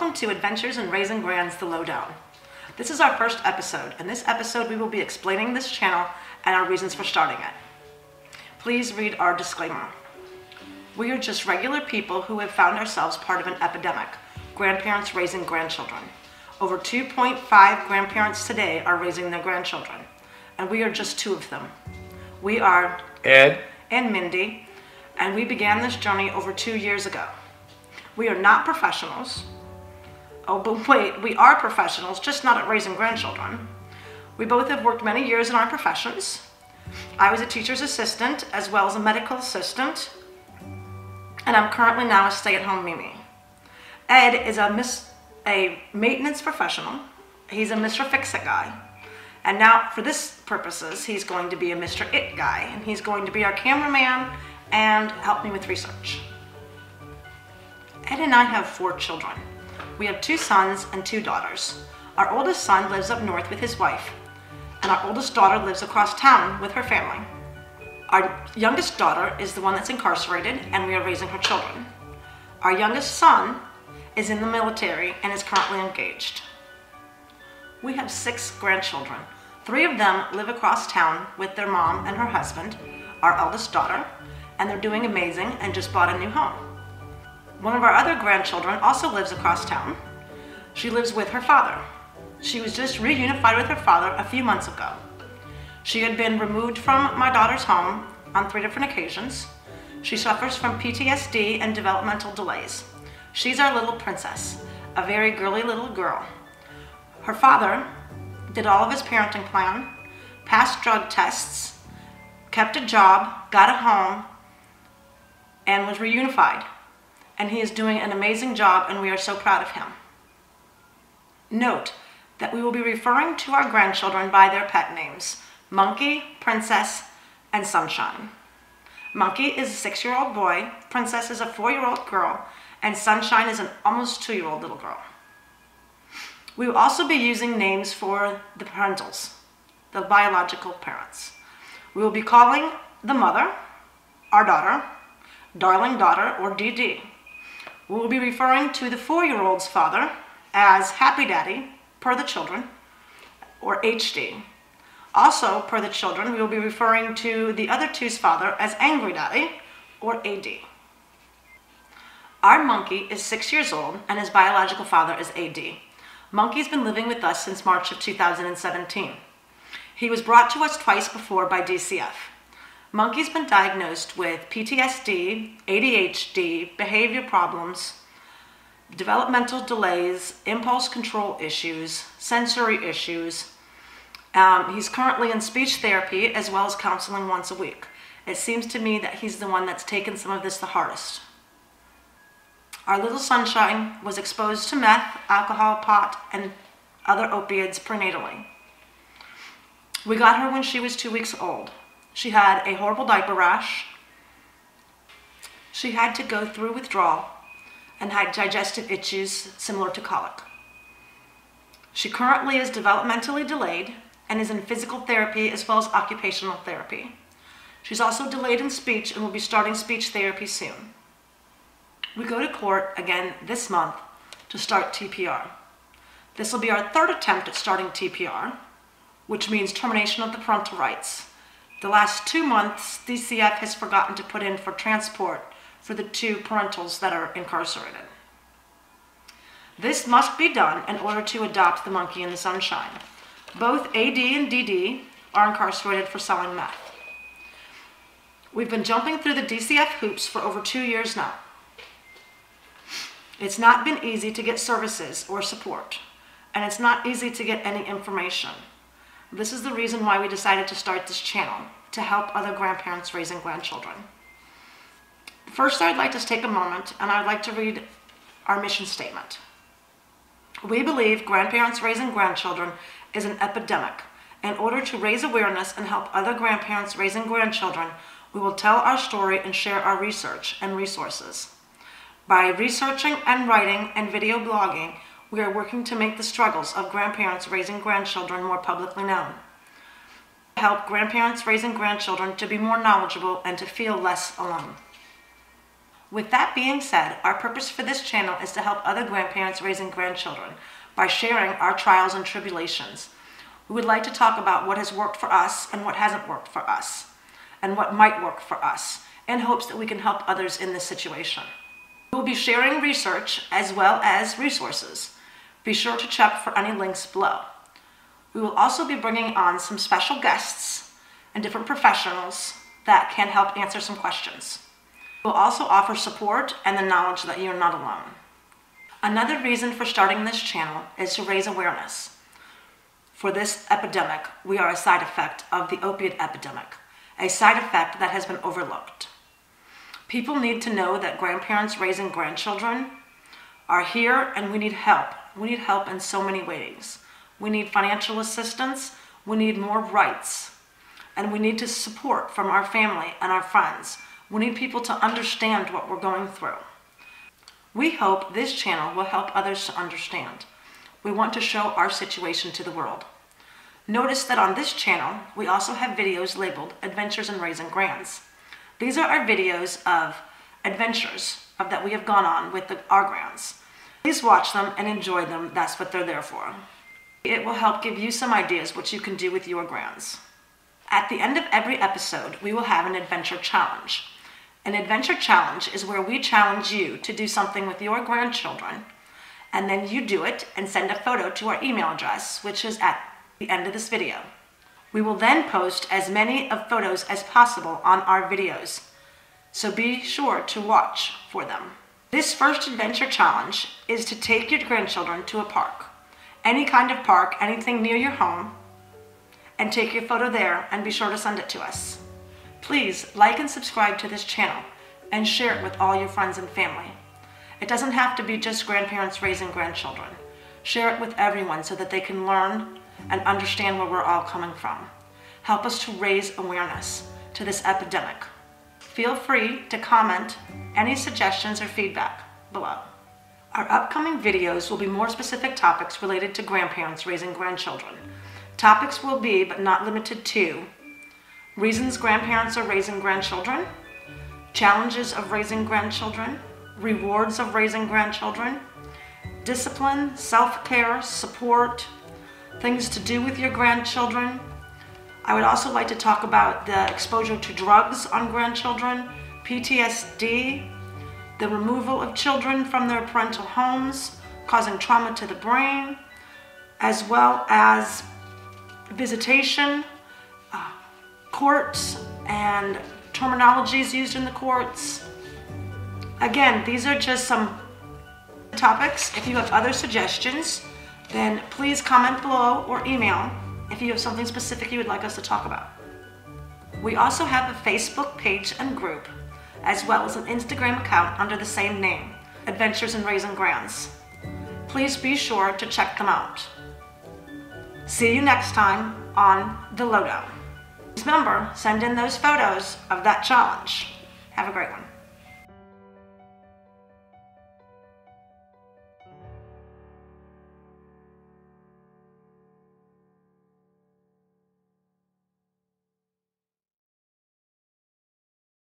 Welcome to Adventures in Raising Grands, The Lowdown. This is our first episode. In this episode, we will be explaining this channel and our reasons for starting it. Please read our disclaimer. We are just regular people who have found ourselves part of an epidemic, grandparents raising grandchildren. Over 2.5 grandparents today are raising their grandchildren, and we are just two of them. We are Ed and Mindy, and we began this journey over 2 years ago. We are not professionals. Oh, but wait, we are professionals, just not at raising grandchildren. We both have worked many years in our professions. I was a teacher's assistant as well as a medical assistant, and I'm currently now a stay-at-home Mimi. Ed is a maintenance professional. He's a Mr. Fix-It guy. And now, for this purposes, he's going to be a Mr. It guy, and he's going to be our cameraman and help me with research. Ed and I have 4 children. We have 2 sons and 2 daughters. Our oldest son lives up north with his wife, and our oldest daughter lives across town with her family. Our youngest daughter is the one that's incarcerated, and we are raising her children. Our youngest son is in the military and is currently engaged. We have 6 grandchildren. 3 of them live across town with their mom and her husband, our eldest daughter, and they're doing amazing and just bought a new home. One of our other grandchildren also lives across town. She lives with her father. She was just reunified with her father a few months ago. She had been removed from my daughter's home on 3 different occasions. She suffers from PTSD and developmental delays. She's our little princess, a very girly little girl. Her father did all of his parenting plan, passed drug tests, kept a job, got a home, and was reunified. And he is doing an amazing job, and we are so proud of him. Note that we will be referring to our grandchildren by their pet names, Monkey, Princess, and Sunshine. Monkey is a 6-year-old boy, Princess is a 4-year-old girl, and Sunshine is an almost 2-year-old little girl. We will also be using names for the parentals, the biological parents. We will be calling the mother, our daughter, darling daughter, or DD. We will be referring to the 4-year-old's father as Happy Daddy, per the children, or HD. Also, per the children, we will be referring to the other 2's father as Angry Daddy, or AD. Our Monkey is 6 years old, and his biological father is AD. Monkey's been living with us since March of 2017. He was brought to us twice before by DCF. Monkey's been diagnosed with PTSD, ADHD, behavior problems, developmental delays, impulse control issues, sensory issues. He's currently in speech therapy as well as counseling once a week. It seems to me that he's the one that's taken some of this the hardest. Our little Sunshine was exposed to meth, alcohol, pot, and other opiates prenatally. We got her when she was 2 weeks old. She had a horrible diaper rash. She had to go through withdrawal and had digestive issues similar to colic. She currently is developmentally delayed and is in physical therapy as well as occupational therapy. She's also delayed in speech and will be starting speech therapy soon. We go to court again this month to start TPR. This will be our 3rd attempt at starting TPR, which means termination of the parental rights. The last 2 months, DCF has forgotten to put in for transport for the 2 parentals that are incarcerated. This must be done in order to adopt the Monkey and the Sunshine. Both AD and DD are incarcerated for selling meth. We've been jumping through the DCF hoops for over 2 years now. It's not been easy to get services or support, and it's not easy to get any information. This is the reason why we decided to start this channel, to help other grandparents raising grandchildren. First, I'd like to take a moment and I'd like to read our mission statement. We believe grandparents raising grandchildren is an epidemic. In order to raise awareness and help other grandparents raising grandchildren, we will tell our story and share our research and resources. By researching and writing and video blogging, we are working to make the struggles of grandparents raising grandchildren more publicly known. Help grandparents raising grandchildren to be more knowledgeable and to feel less alone. With that being said, our purpose for this channel is to help other grandparents raising grandchildren by sharing our trials and tribulations. We would like to talk about what has worked for us and what hasn't worked for us, and what might work for us, in hopes that we can help others in this situation. We will be sharing research as well as resources. Be sure to check for any links below. We will also be bringing on some special guests and different professionals that can help answer some questions. We'll also offer support and the knowledge that you're not alone. Another reason for starting this channel is to raise awareness. For this epidemic, we are a side effect of the opiate epidemic, a side effect that has been overlooked. People need to know that grandparents raising grandchildren are here and we need help. We need help in so many ways. We need financial assistance, we need more rights, and we need to support from our family and our friends. We need people to understand what we're going through. We hope this channel will help others to understand. We want to show our situation to the world. Notice that on this channel, we also have videos labeled Adventures in Raising Grands. These are our videos of adventures that we have gone on with our grands. Please watch them and enjoy them. That's what they're there for. It will help give you some ideas what you can do with your grands. At the end of every episode, we will have an adventure challenge. An adventure challenge is where we challenge you to do something with your grandchildren, and then you do it and send a photo to our email address, which is at the end of this video. We will then post as many of photos as possible on our videos, so be sure to watch for them. This first adventure challenge is to take your grandchildren to a park, any kind of park, anything near your home, and take your photo there and be sure to send it to us. Please like and subscribe to this channel and share it with all your friends and family. It doesn't have to be just grandparents raising grandchildren. Share it with everyone so that they can learn and understand where we're all coming from. Help us to raise awareness to this epidemic. Feel free to comment any suggestions or feedback below. Our upcoming videos will be more specific topics related to grandparents raising grandchildren. Topics will be, but not limited to, reasons grandparents are raising grandchildren, challenges of raising grandchildren, rewards of raising grandchildren, discipline, self-care, support, things to do with your grandchildren. I would also like to talk about the exposure to drugs on grandchildren, PTSD, the removal of children from their parental homes, causing trauma to the brain, as well as visitation, courts, and terminologies used in the courts. Again, these are just some topics. If you have other suggestions, then please comment below or email if you have something specific you would like us to talk about. We also have a Facebook page and group, as well as an Instagram account under the same name, Adventures in Raising Grands. Please be sure to check them out. See you next time on The Lowdown. Remember, send in those photos of that challenge. Have a great one.